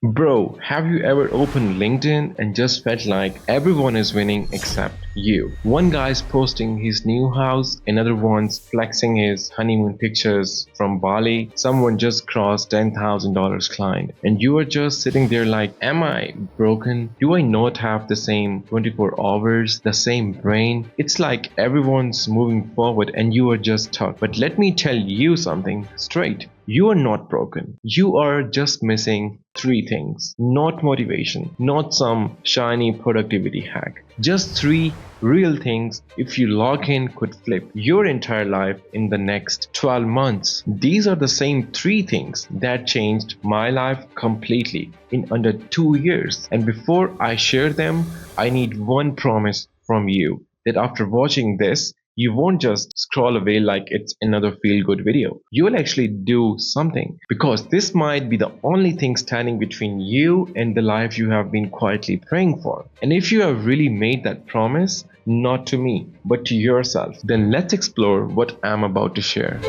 Bro, have you ever opened LinkedIn and just felt like everyone is winning except you? One guy's posting his new house, another one's flexing his honeymoon pictures from Bali, someone just crossed $10,000 client, and you are just sitting there like, am I broken? Do I not have the same 24 hours, the same brain? It's like everyone's moving forward and you are just stuck. But let me tell you something straight. You are not broken. You are just missing three things. Not motivation, not some shiny productivity hack. Just three real things if you log in could flip your entire life in the next 12 months. These are the same three things that changed my life completely in under 2 years. And before I share them, I need one promise from you that after watching this, you won't just scroll away like it's another feel good video. You will actually do something because this might be the only thing standing between you and the life you have been quietly praying for. And if you have really made that promise, not to me, but to yourself, then let's explore what I'm about to share.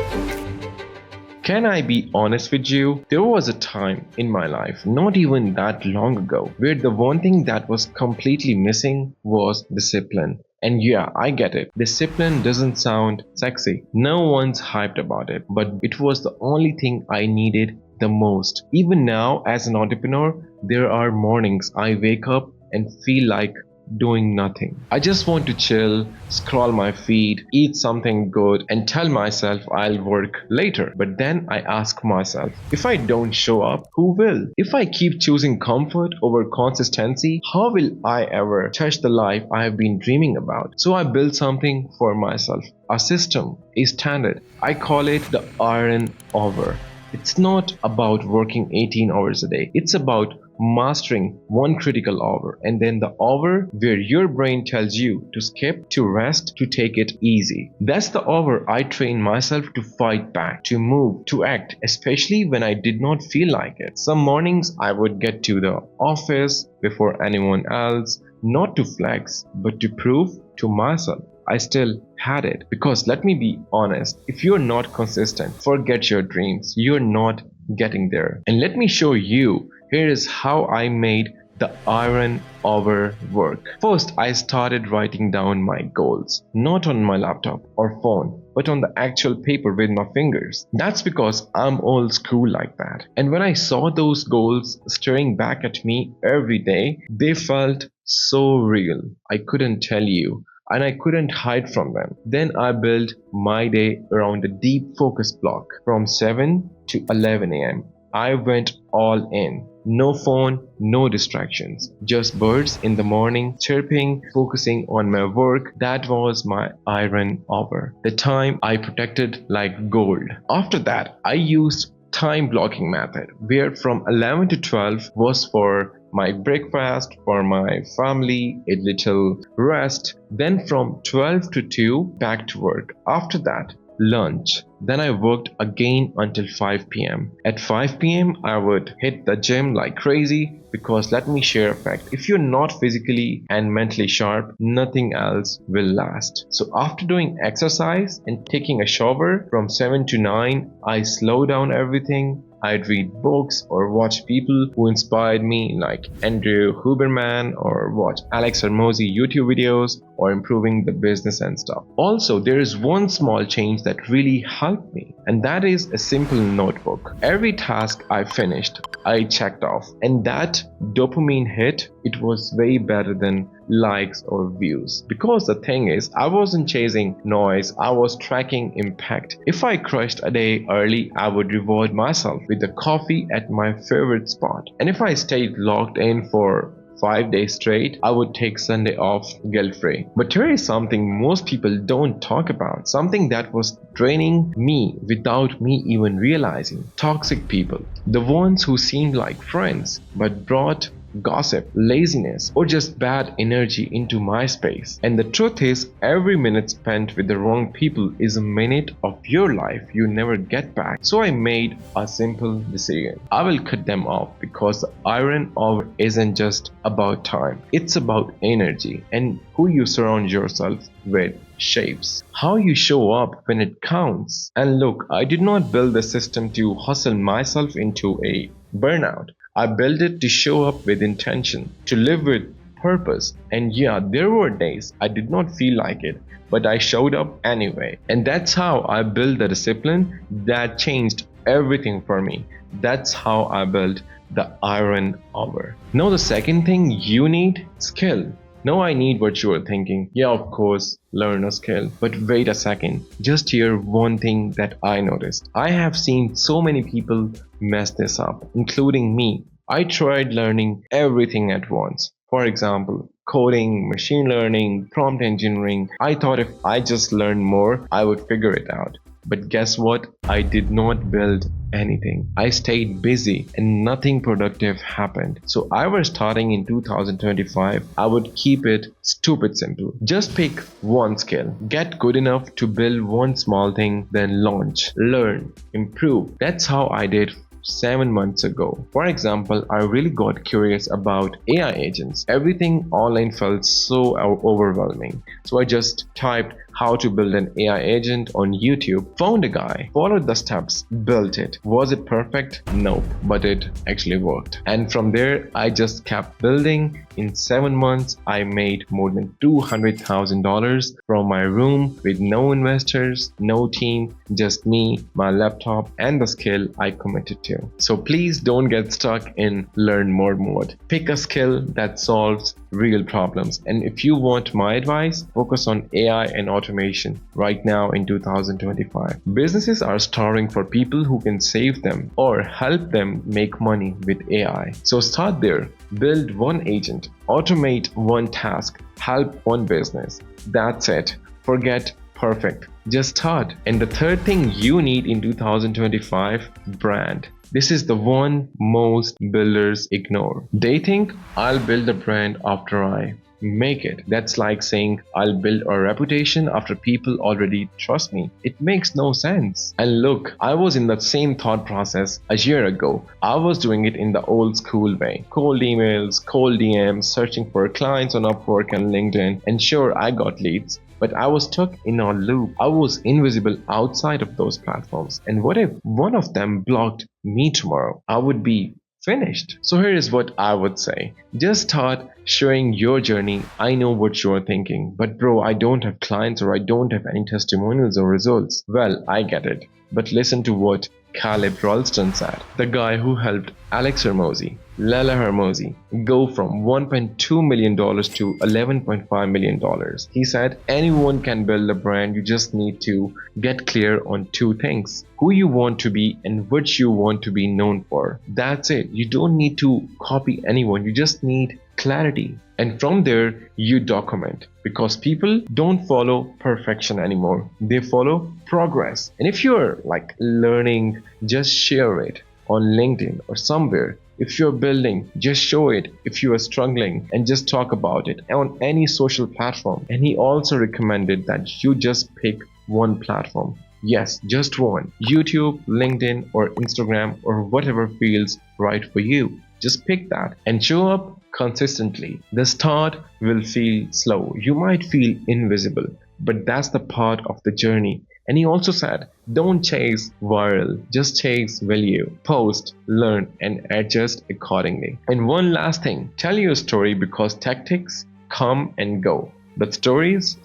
Can I be honest with you? There was a time in my life, not even that long ago, where the one thing that was completely missing was discipline. And yeah, I get it. Discipline doesn't sound sexy. No one's hyped about it. But it was the only thing I needed the most. Even now, as an entrepreneur, there are mornings I wake up and feel like doing nothing. I just want to chill, scroll my feed, eat something good, and tell myself I'll work later. But then I ask myself, if I don't show up, who will? If I keep choosing comfort over consistency, how will I ever touch the life I have been dreaming about? So I built something for myself, a system, a standard. I call it the iron hour. It's not about working 18 hours a day. It's about mastering one critical hour and then the hour where your brain tells you to skip, to rest, to take it easy. That's the hour I train myself to fight back, to move, to act, especially when I did not feel like it. Some mornings I would get to the office before anyone else, not to flex, but to prove to myself I still had it. Because let me be honest, if you're not consistent, forget your dreams. You're not getting there. And let me show you, here is how I made the iron hour work. First, I started writing down my goals, not on my laptop or phone, but on the actual paper with my fingers. That's because I'm old school like that. And when I saw those goals staring back at me every day, they felt so real. I couldn't tell you. And I couldn't hide from them. Then I built my day around a deep focus block from 7 to 11 a.m. I went all in. No phone, no distractions. Just birds in the morning chirping, focusing on my work. That was my iron hour. The time I protected like gold. After that, I used time blocking method where from 11 to 12 was for my breakfast, for my family, a little rest. Then from 12 to 2 back to work. After that, lunch. Then I worked again until 5 p.m. At 5 p.m. I would hit the gym like crazy because let me share a fact. If you're not physically and mentally sharp, nothing else will last. So after doing exercise and taking a shower from 7 to 9, I slow down everything. I'd read books or watch people who inspired me like Andrew Huberman or watch Alex Hormozi YouTube videos or improving the business and stuff. Also, there is one small change that really helped me, and that is a simple notebook. Every task I finished, I checked off, and that dopamine hit, it was way better than likes or views. Because the thing is, I wasn't chasing noise, I was tracking impact. If I crushed a day early, I would reward myself with a coffee at my favorite spot. And if I stayed locked in for 5 days straight, I would take Sunday off guilt-free. But here is something most people don't talk about, something that was draining me without me even realizing. Toxic people, the ones who seemed like friends but brought gossip, laziness, or just bad energy into my space. And the truth is, every minute spent with the wrong people is a minute of your life you never get back. So I made a simple decision. I will cut them off because the iron hour isn't just about time. It's about energy, and who you surround yourself with shapes how you show up when it counts. And look, I did not build the system to hustle myself into a burnout. I built it to show up with intention, to live with purpose. And yeah, there were days I did not feel like it, but I showed up anyway. And that's how I built the discipline that changed everything for me. That's how I built the iron hour. Now, the second thing you need, skill. Now I need what you are thinking. Yeah, of course, learn a skill. But wait a second. Just hear one thing that I noticed. I have seen so many people mess this up, including me. I tried learning everything at once. For example, coding, machine learning, prompt engineering. I thought if I just learned more, I would figure it out. But guess what? I did not build anything. I stayed busy and nothing productive happened. So I was starting in 2025. I would keep it stupid simple. Just pick one skill. Get good enough to build one small thing, then launch, learn, improve. That's how I did 7 months ago. For example, I really got curious about AI agents. Everything online felt so overwhelming. So I just typed how to build an AI agent on YouTube, found a guy, followed the steps, built it. Was it perfect? Nope, but it actually worked. And from there, I just kept building. In 7 months, I made more than $200,000 from my room with no investors, no team, just me, my laptop, and the skill I committed to. So please don't get stuck in learn more mode. Pick a skill that solves real problems. And if you want my advice, focus on AI and automation right now in 2025. Businesses are starving for people who can save them or help them make money with AI. So start there. Build one agent, automate one task, help one business. That's it. Forget perfect. Just start. And the third thing you need in 2025, brand. This is the one most builders ignore. They think I'll build a brand after I make it. That's like saying I'll build a reputation after people already trust me. It makes no sense. And look, I was in the same thought process a year ago. I was doing it in the old school way. Cold emails, cold DMs, searching for clients on Upwork and LinkedIn. And sure, I got leads. But I was stuck in a loop. I was invisible outside of those platforms. And what if one of them blocked me tomorrow? I would be finished. So here is what I would say. Just start showing your journey. I know what you're thinking, but bro, I don't have clients or I don't have any testimonials or results. Well, I get it. But listen to what Caleb Ralston said, the guy who helped Alex Hermosi, Lala Hermosi, go from $1.2 million to $11.5 million. He said, anyone can build a brand. You just need to get clear on two things: who you want to be and what you want to be known for. That's it. You don't need to copy anyone. You just need clarity. And from there, you document, because people don't follow perfection anymore. They follow progress. And if you're like learning, just share it on LinkedIn or somewhere. If you're building, just show it. If you are struggling, and just talk about it on any social platform. And he also recommended that you just pick one platform. Yes, just one. YouTube, LinkedIn, or Instagram, or whatever feels right for you. Just pick that and show up consistently. The start will feel slow. You might feel invisible, but that's the part of the journey. And he also said, don't chase viral, just chase value. Post, learn, and adjust accordingly. And one last thing, tell your story, because tactics come and go, but stories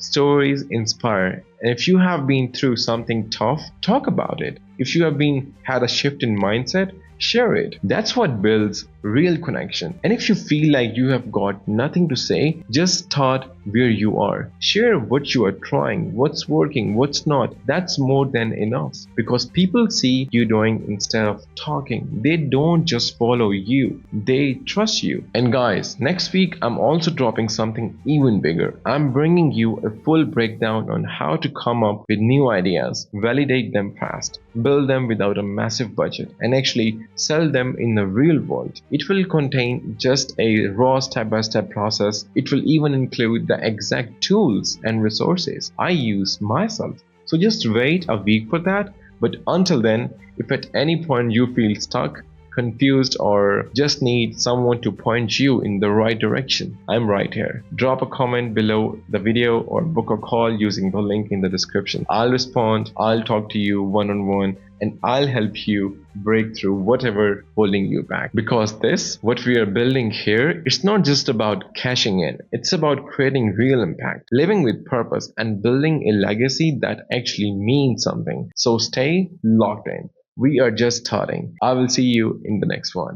inspire. And if you have been through something tough, talk about it. If you have had a shift in mindset, share it. That's what builds real connection. And if you feel like you have got nothing to say, just start where you are. Share what you are trying, what's working, what's not. That's more than enough, because people see you doing instead of talking. They don't just follow you, they trust you. And guys, next week I'm also dropping something even bigger. I'm bringing you a full breakdown on how to come up with new ideas, validate them fast, build them without a massive budget, and actually sell them in the real world. It will contain just a raw step-by-step process. It will even include the exact tools and resources I use myself. So just wait a week for that. But until then, if at any point you feel stuck, confused, or just need someone to point you in the right direction, I'm right here. Drop a comment below the video or book a call using the link in the description. I'll respond. I'll talk to you one-on-one. and I'll help you break through whatever holding you back. Because this, what we are building here, it's not just about cashing in, it's about creating real impact, living with purpose, and building a legacy that actually means something. So stay locked in. We are just starting. I will see you in the next one.